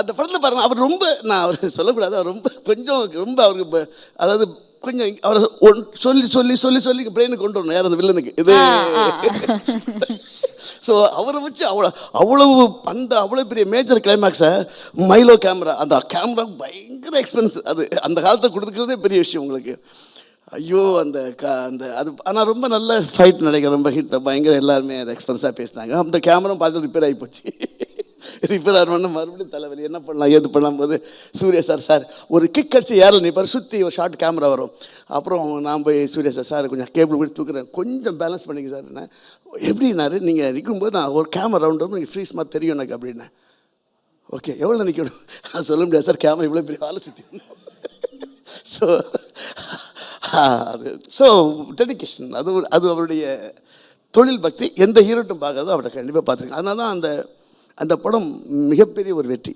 அந்த படத்தில் பாருங்கள் அவர் ரொம்ப, நான் அவர் சொல்லக்கூடாது, அவர் ரொம்ப அவருக்கு அதாவது கொஞ்சம் அவரை சொல்லி பிரெயினுக்கு கொண்டு வரணும் யார் அந்த வில்லனுக்கு இது. ஸோ அவரை வச்சு அவ்வளோ பெரிய மேஜர் கிளைமேக்ஸை மைலோ கேமரா, அந்த கேமரா பயங்கர எக்ஸ்பென்ஸ், அது அந்த காலத்தில் கொடுத்துக்கிறதே பெரிய விஷயம் உங்களுக்கு. ஐயோ அந்த அது ஆனால் ரொம்ப நல்ல ஃபைட் நினைக்கிறேன், ரொம்ப ஹிட், பயங்கர எல்லாருமே அதை எக்ஸ்பென்ஸாக பேசினாங்க. அந்த கேமரா பார்த்து ரிப்பேர் ஆகி போச்சு. ரிப்பேர் ஆகணும்னா மறுபடியும் தலைவலி, என்ன பண்ணலாம் ஏது பண்ணலாம் போது சூர்யா சார் ஒரு கிக் அடிச்சு ஏரில் நிற்பார், சுற்றி ஒரு ஷார்ட் கேமரா வரும். அப்புறம் நான் போய் சூர்யா சார் கொஞ்சம் கேபிள் கூட தூக்குறேன், கொஞ்சம் பேலன்ஸ் பண்ணிங்க சார். என்ன எப்படின்னாரு, நீங்கள் நிற்கும்போது நான் ஒரு கேமரா ரவுண்ட் வரும், நீங்கள் ஃப்ரீஸ் மாதிரி தெரியும் எனக்கு அப்படின்னா. ஓகே எவ்வளோ நிற்கணும் நான் சொல்ல முடியாது சார், கேமரா இவ்வளோ பெரிய ஆளை சுற்றி. ஸோ டெடிகேஷன், அது அவருடைய தொழில் பக்தி. எந்த ஹீரோட்டும் பார்க்காதோ அவரை கண்டிப்பாக பார்த்துருக்கேன். அதனால தான் அந்த படம் மிகப்பெரிய ஒரு வெற்றி.